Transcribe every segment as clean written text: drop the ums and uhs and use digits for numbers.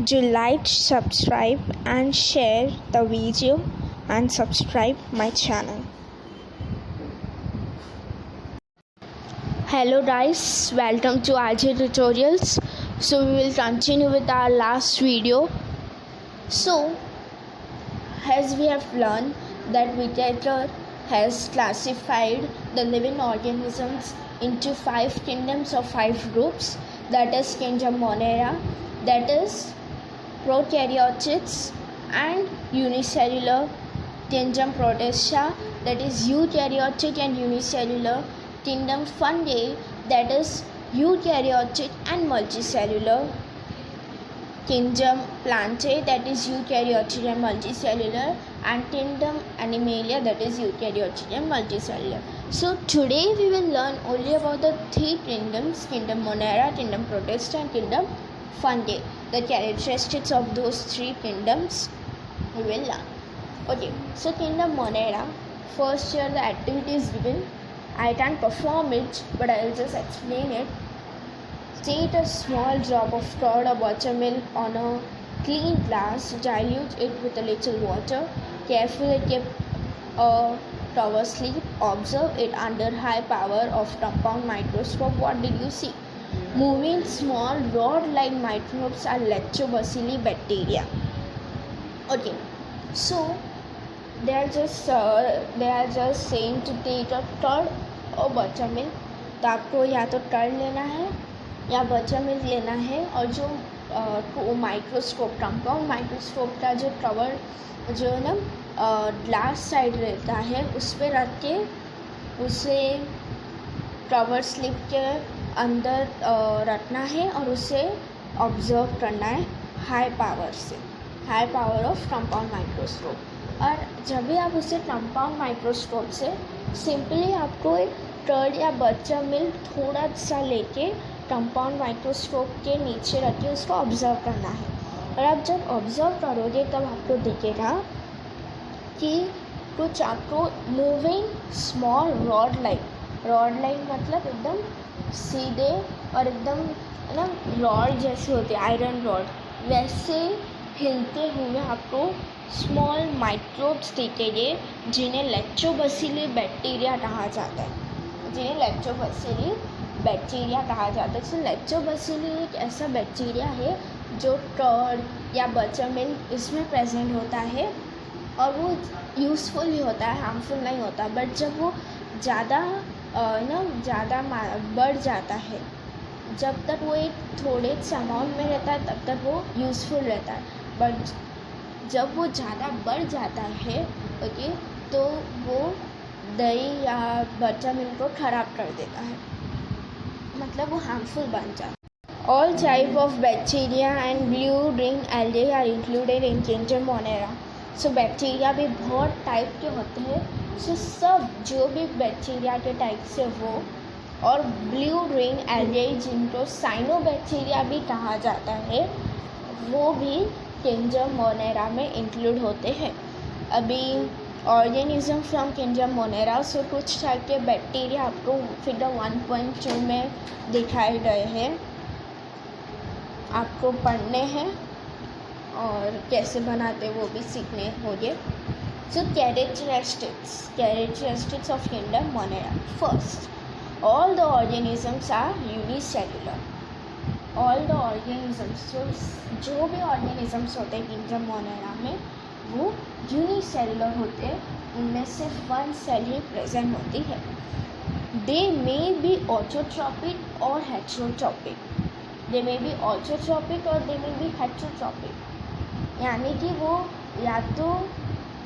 Do like, subscribe and share the video and subscribe my channel. Hello guys, welcome to RJ Tutorials. So we will continue with our last video. So as we have learned that Whittaker has classified the living organisms into 5 kingdoms or 5 groups, that is Kingdom Monera, that is prokaryotes and unicellular, Kingdom Protista, that is eukaryotic and unicellular, Kingdom Fungi, that is eukaryotic and multicellular, Kingdom Plantae, that is eukaryotic and multicellular, and Kingdom Animalia, that is eukaryotic and multicellular. So today we will learn only about the 3 kingdoms, Kingdom Monera, Kingdom Protista and Kingdom Fungi. The characteristics of those 3 kingdoms we will learn. Okay, so Kingdom Monera, first here the activity is given. I can perform it, but I will just explain it. Take a small drop of curd or buttermilk on a clean glass, dilute it with a little water, carefully keep a cover slip, observe it under high power of compound microscope. What did you see? Moving small rod-like microbes are lactobacilli bacteria. Okay, so they are just saying to take a curd or buttermilk. तो आपको या तो curd लेना है या buttermilk लेना है, और जो माइक्रोस्कोप, कंपाउंड माइक्रोस्कोप का जो कवर जो है ना ग्लास साइड रहता है, उस पर रख के उसे कवर स्लिप के अंदर रखना है और उसे ऑब्जर्व करना है हाई पावर से, high power of compound microscope. और जब भी आप उसे कंपाउंड माइक्रोस्कोप से सिंपली आपको एक कर्ड या बटरमिल्क थोड़ा सा लेके कंपाउंड माइक्रोस्कोप के नीचे रख के उसको ऑब्ज़र्व करना है। और आप जब ऑब्ज़र्व करोगे तब आपको दिखेगा कि कुछ आपको मूविंग स्मॉल रॉड लाइक मतलब एकदम सीधे और एकदम ना रॉड जैसे होते हैं, आयरन रॉड, वैसे हिलते हुए आपको स्मॉल माइक्रोब्स दिखेंगे जिन्हें लैक्टोबैसिली बैक्टीरिया कहा जाता है, बैक्टीरिया कहा जाता है। तो लैक्टोबैसिली एक ऐसा बैक्टीरिया है जो कर्ड या बटरमिल्क इसमें प्रेजेंट होता है और वो यूज़फुल ही होता है, हार्मफुल नहीं होता। बट जब वो ज़्यादा बढ़ जाता है, जब तक वो एक थोड़े से अमाउंट में रहता है तब तक वो यूज़फुल रहता है, बट जब वो ज़्यादा बढ़ जाता है ओके, तो वो दही या बटरमिल्क को ख़राब कर देता है, मतलब वो हार्मफुल बन जाता है। All type of bacteria and blue ring algae are included in kingdom Monera. So bacteria भी बहुत टाइप के होते हैं, सो सब जो भी बैक्टीरिया के टाइप से वो, और ब्लू रिंग एल्गे जिनको साइनोबैक्टीरिया भी कहा जाता है, वो भी किंगडम मोनेरा में इंक्लूड होते हैं। अभी ऑर्गेनिज्म फ्रॉम किंगडम मोनेरा, सो कुछ टाइप के बैक्टीरिया आपको फिगर 1.2 में दिखाए गए हैं, आपको पढ़ने हैं और कैसे बनाते वो भी सीखने होंगे। So characteristics of kingdom Monera. First, all the organisms are unicellular. All the organisms, जो भी ऑर्गेनिजम्स होते हैं किंगडम मोनेरा में वो यूनिसेलुलर होते हैं, उनमें सिर्फ 1 सेल ही प्रेजेंट होती है। दे मे बी ऑटोट्रॉपिक और heterotrophic, they may be autotrophic और दे मे बी हेटेरोट्रॉपिक, यानी कि वो या तो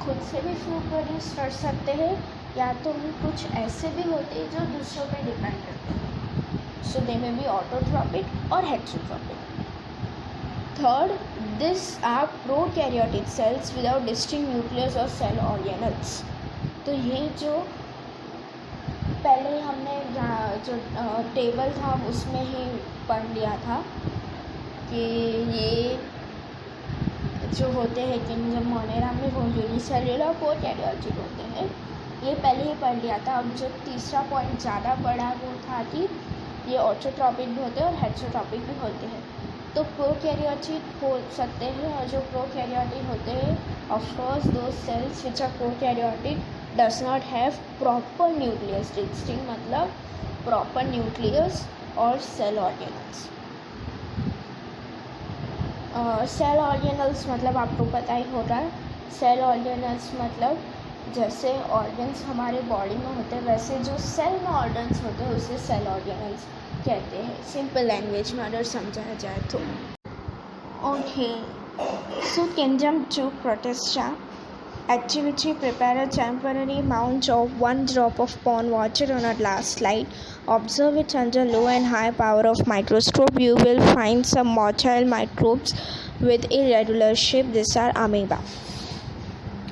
खुद से भी फूड प्रोड्यूस कर सकते हैं या तो वो कुछ ऐसे भी होते हैं जो दूसरों पे डिपेंड करते हैं। So they may be autotrophic और heterotrophic. Third, this are prokaryotic cells without distinct nucleus और सेल ऑर्गेनल्स। तो ये जो पहले हमने जो टेबल था उसमें ही पढ़ लिया था कि ये जो होते हैं किंगडम मोनेरा में वो यूनिसेलुलर प्रोकैरियोटिक होते हैं, ये पहले ही पढ़ लिया था। अब जो तीसरा पॉइंट ज़्यादा पढ़ा वो था कि ये ऑटोट्रॉपिक भी होते हैं और हेटेरोट्रॉपिक भी होते हैं। तो प्रोकैरियोटिक हो सकते हैं, और जो प्रोकैरियोटिक होते हैं ऑफकोर्स दो cells which are prokaryotic does not have proper nucleus distinct मतलब प्रॉपर न्यूक्लियस और सेल ऑर्गेनल्स। सेल ऑर्गेनल्स मतलब आपको पता ही होगा, सेल ऑर्गेनल्स मतलब जैसे ऑर्गन्स हमारे बॉडी में होते हैं वैसे जो सेल में ऑर्गन्स होते हैं उसे सेल ऑर्गेनल्स कहते हैं, सिंपल लैंग्वेज में अगर समझाया जाए तो। Okay, so kingdom 2 protista activity: prepare a temporary amount of 1 drop of pond water on a glass slide. Observe it under low and high power of microscope. You will find some motile microbes with irregular shape. These are amoeba.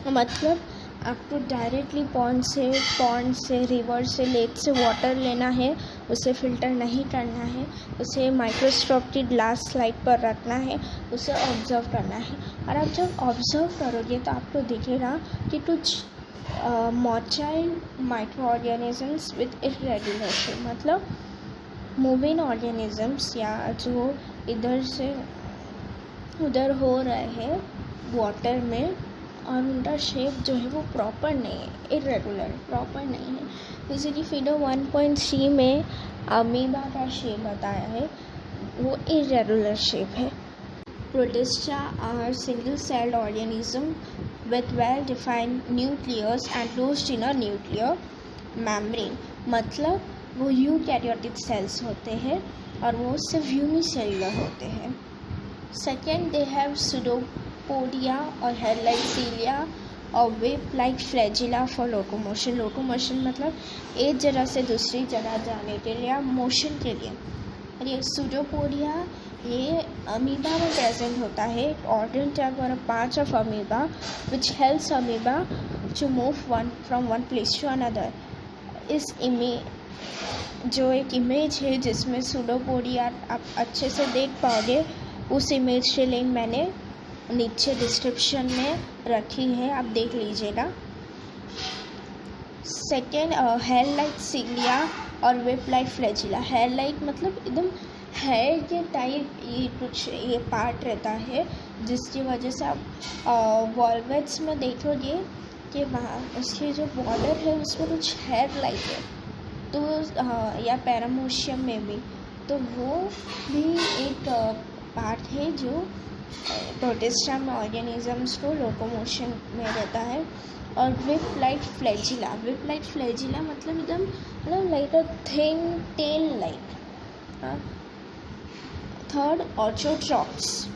मतलब आपको directly pond से river से lake से water लेना है, उसे filter नहीं करना है, उसे माइक्रोस्कोप की ग्लास स्लाइड पर रखना है, उसे ऑब्ज़र्व करना है। और आप जब ऑब्ज़र्व करोगे तो आपको दिखेगा कि कुछ motile micro organisms with irregular shape मतलब मूविंग ऑर्गेनिजम्स या जो इधर से उधर हो रहे हैं वाटर में, और उनका शेप जो है वो प्रॉपर नहीं है, इरेगुलर प्रॉपर नहीं है। जैसे कि फिगर 1.3 में अमीबा का शेप बताया है, वो इरेगुलर शेप है। Protista are single celled organism with well defined nucleus and closed in a nuclear membrane मतलब वो यूकैरियोटिक सेल्स होते हैं और वो सिर्फ यूनिसेलुलर होते हैं। सेकेंड, दे हैव सूडोपोडिया और हेड लाइक सीलिया और web like flagella for locomotion. Locomotion मतलब एक जगह से दूसरी जगह जाने के लिए या मोशन के लिए। और ये सूडोपोडिया ये अमीबा में प्रेजेंट होता है, ऑर्गन टाइप और part of amoeba which helps amoeba to move from one place to another. इस इमेज जो एक इमेज है जिसमें सूडोपोडिया आप अच्छे से देख पाओगे, उस इमेज के लिंक मैंने नीचे डिस्क्रिप्शन में रखी है, आप देख लीजिएगा। सेकेंड, हेयर लाइक सीलिया और web like flagella. Hair like मतलब एकदम हेयर के टाइप ये कुछ ये पार्ट रहता है जिसकी वजह से आप वॉल्वेट्स में देखोगे कि वहाँ उसकी जो बॉर्डर है उसमें कुछ हेयर लाइक है, तो या पैरामोशियम में भी, तो वो भी एक पार्ट है जो प्रोटिस्टा में ऑर्गेनिजम्स को लोकोमोशन में रहता है। और whip like flagella, whip like flagella मतलब एकदम मतलब like a thin tail like. Third, autotrophs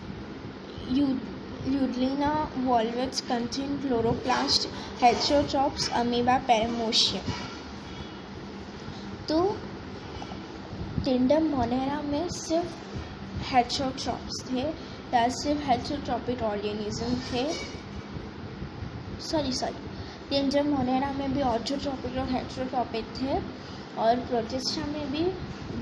euglena volvox contain chloroplast, heterotrophs amoeba paramecium. तो किंगडम मोनेरा में सिर्फ हेटेरोट्रॉप्स थे या सिर्फ हेटेरोट्रॉपिक ऑर्गेनिज्म थे। सॉरी किंगडम मोनेरा में भी ऑर्थोट्रॉपिक और हेटेरोट्रॉपिक थे, और प्रोटिस्टा में भी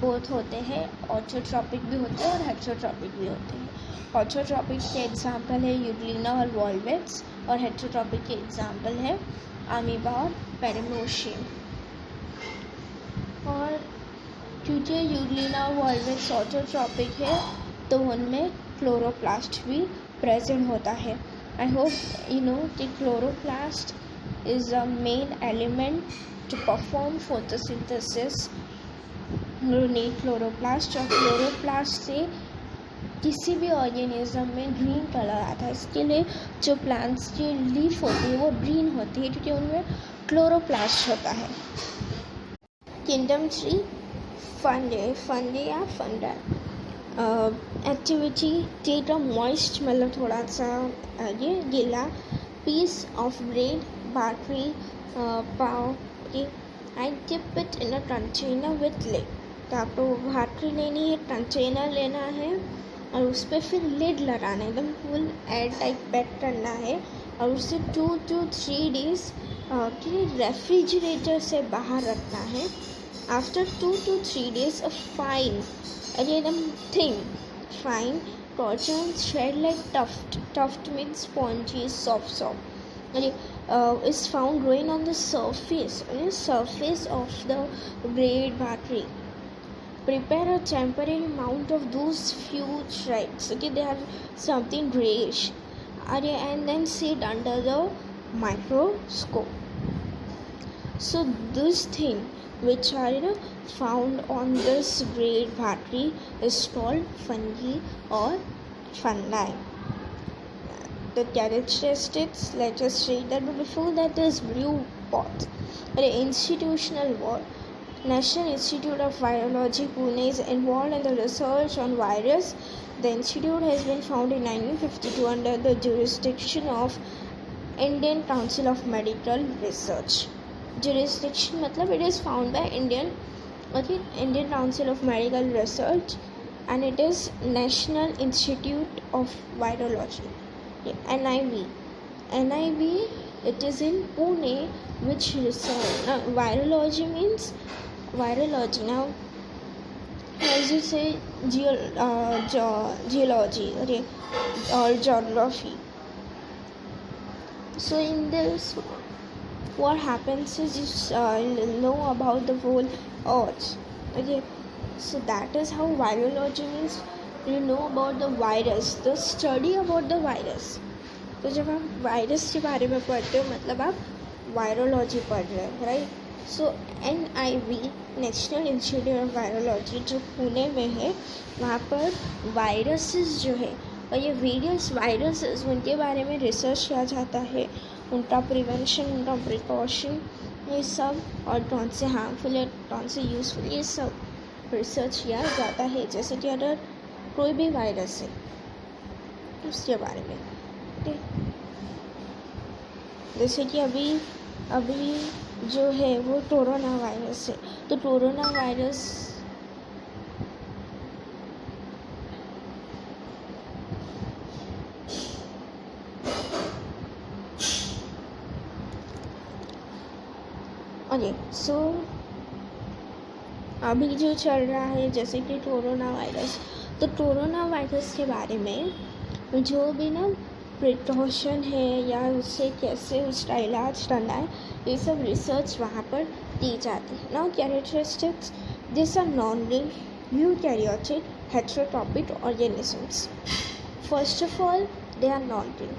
बोथ होते हैं, ऑर्थोट्रॉपिक भी होते हैं और हेटेरोट्रॉपिक भी होते हैं। ऑर्थोट्रॉपिक के एग्जाम्पल है यूडलिना और वॉल्वेट्स, और हेटेरोट्रॉपिक के एग्जाम्पल है अमीबा और पैरामोशियम। और क्योंकि यूडलिना और वॉल्वेट्स ऑर्थोट्रॉपिक है तो उनमें क्लोरोप्लास्ट भी प्रेजेंट होता है। आई होप यू नो कि chloroplast is a main element to perform photosynthesis. You need chloroplast, और क्लोरोप्लास्ट से किसी भी ऑर्गेनिज्म में ग्रीन कलर आता है। इसके लिए जो प्लांट्स की लीफ होती है वो ग्रीन होती है क्योंकि उनमें क्लोरोप्लास्ट होता है। किंगडम 3, फंडे या फंडा। एक्टिविटी: टेक अ मॉइस्ट मतलब थोड़ा सा ये गीला piece of bread bhakri pav के I dip it in a container with lid. तो आपको भाकरी लेनी है, कंटेनर लेना है और उस पर फिर लिड लगाना है, एकदम फुल एयर टाइट पैक करना है, और उसे 2 to 3 days के रेफ्रिजरेटर से बाहर रखना है। After 2 to 3 days a fine एकदम thin fine cotton thread like tuft means spongy soft is found growing on the surface of the bread bhakri. prepare a temporary mount of those few threads. Okay, they are something grayish. And then sit under the microscope. So this thing which are found on this great battery is called fungi or fungi. The characteristics, let us read that. But before that, there's blue pot. The institutional word. National Institute of Virology, Pune is involved in the research on virus. The institute has been founded in 1952 under the jurisdiction of Indian Council of Medical Research. Jurisdiction matlab it is found by Indian Council of Medical Research, and it is National Institute of Virology. NIV, it is in Pune, which research. Virology means virology. Now, as you say, geology, okay, or geography. So in this, what happens is you know about the whole earth. Okay, so that is how virology means. You know about the virus, the study about the virus. तो जब आप virus के बारे में पढ़ते हो मतलब आप वायरोलॉजी पढ़ रहे हो, right. So NIV, national institute of virology, जो पुणे में है, वहाँ पर वायरसेस जो है और ये वेरियस वायरसेस उनके बारे में रिसर्च किया जाता है, उनका प्रिवेंशन, उनका प्रिकॉशन, ये सब, और कौन से हार्मफुल है, कौन से यूज़फुल, ये सब रिसर्च किया जाता है. जैसे कि अगर कोई भी वायरस है उसके बारे में, जैसे कि अभी जो है वो कोरोना वायरस है, तो कोरोना वायरस ओके. सो अभी जो चल रहा है जैसे कि कोरोना वायरस, तो कोरोना वायरस के बारे में जो भी ना प्रिकॉशन है या उससे कैसे उसका इलाज करना है, ये सब रिसर्च वहाँ पर की जाती है. Now characteristics, this are non living eukaryotic heterotrophic organisms. First of all they are non living,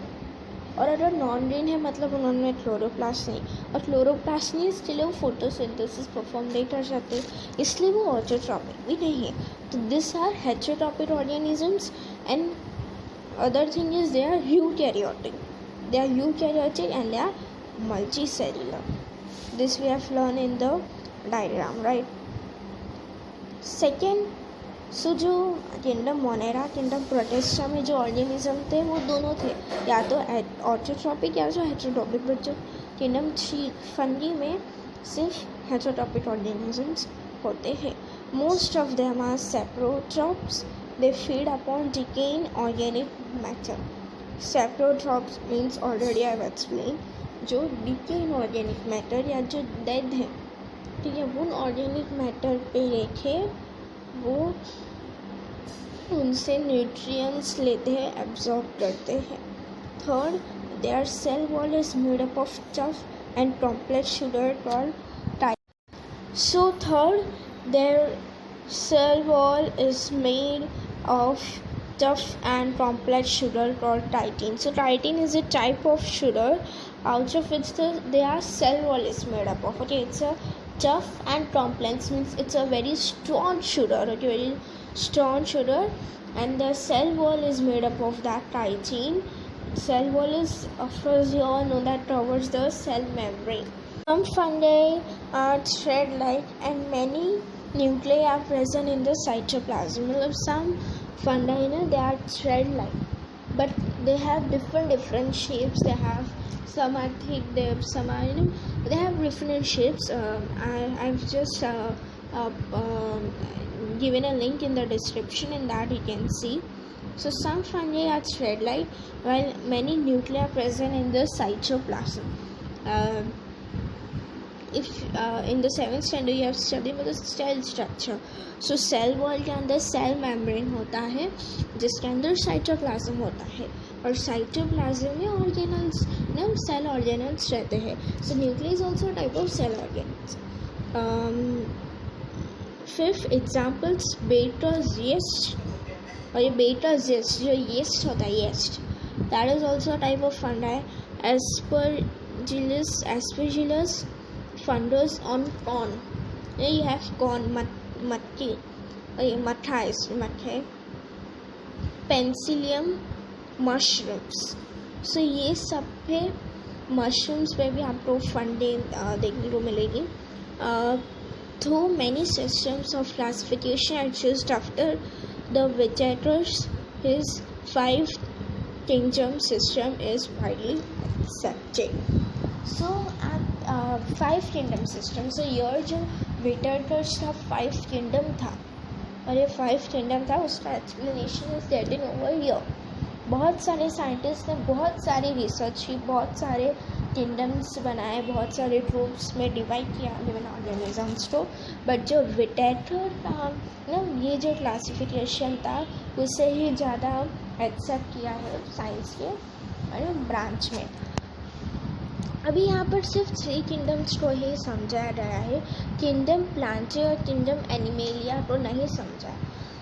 और अगर नॉन लिविंग है मतलब उन्होंने क्लोरोप्लास्ट नहीं, और क्लोरोप्लास्ट नहीं इसके लिए वो फोटोसिंथेसिस परफॉर्म नहीं कर सकते, इसलिए वो ऑटोट्रॉपिक भी नहीं है. तो this are heterotrophic organisms. And other thing is they are eukaryotic. They are eukaryotic and they are multicellular. This we have learned in the diagram, right? Second, so जो किंगडम मोनेरा, किंगडम प्रोटेस्टा में जो organism थे वो दोनों थे, या तो autotrophic या जो हेटेरोट्रॉपिक. बट जो किंगडम फंगी में सिर्फ हेटेरोट्रॉपिक ऑर्गेनिजम्स होते हैं. Most of them are saprotrophs. They feed upon decaying organic matter. Saprotrophs means already I have explained, जो decaying organic matter या जो dead है, ठीक है, उन organic matter पे रेखे वो उनसे nutrients लेते हैं, absorb करते हैं. Third, their cell wall is made up of tough and complex sugar called titin. So third, their cell wall is made of tough and complex sugar called titin. So titin is a type of sugar out of which their cell wall is made up of. Okay, it's a tough and complex means it's a very strong sugar. Okay, very strong sugar, and the cell wall is made up of that titin. Cell wall is, of course, you all know that covers the cell membrane. Some fungi are thread-like and many nuclei are present in the cytoplasm. Some fungi, they are thread-like, but they have different shapes. They have, some are thick, some are, they have different shapes. I've just given a link in the description, and that you can see. So some fungi are thread-like, while many nuclei are present in the cytoplasm. If in the 7th standard you have studied about the cell structure. So cell wall के अंदर cell membrane होता है जिसके अंदर cytoplasm होता है, और cytoplasm में organelles, cell organelles रहते हैं. So nucleus is also a type of cell organelles. Fifth examples बेटा yeast, और ये बेटा yeast जो yeast होता है yeast, that is also a type of fungi. Aspergillus fundus on corn. Here you have corn, मट्टी, मट्ठा मट्ठे. Penicillium mushrooms. So ये सब पे मशरूम्स पे भी आपको फंडे देखने को मिलेगी. Though many systems of classification exist after the Vitiators, his 5 kingdom system is widely accepted. So at 5 kingdom system, so ये जो Vitiators का 5 kingdom था, और ये 5 kingdom था, उसका explanation is getting over here. बहुत सारे साइंटिस्ट ने बहुत सारी रिसर्च की, बहुत सारे किंगडम्स बनाए, बहुत सारे ग्रुप्स में डिवाइड किया लिविंग ऑर्गेनिजम्स को, बट जो विटेटर था ना, ये जो क्लासिफिकेशन था उसे ही ज़्यादा एक्सेप्ट किया है साइंस के ब्रांच में. अभी यहाँ पर सिर्फ 3 किंगडम्स को ही समझाया गया है. किंगडम प्लांटे और किंगडम एनिमेलिया को नहीं समझा,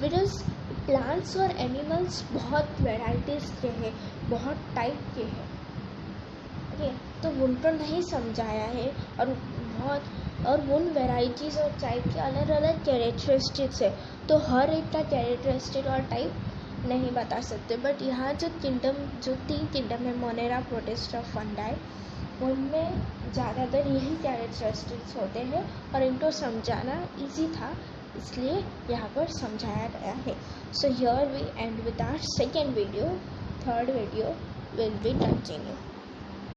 बिकॉज प्लांट्स और एनिमल्स बहुत वेराइटीज़ के हैं, बहुत टाइप के हैं, ओके, तो उनको नहीं समझाया है. और उन वेराइटीज़ और टाइप के अलग अलग कैरेक्टरिस्टिक्स है, तो हर एक का कैरेक्टरिस्टिक और टाइप नहीं बता सकते. बट यहाँ जो 3 किंगडम है, मोनेरा, प्रोटिस्टा, फंडाई, उनमें ज़्यादातर यही कैरेक्टरिस्टिक्स होते हैं और इनको समझाना इजी था, इसलिए यहाँ पर समझाया गया है. So here we end with our second video. Third video will be continue.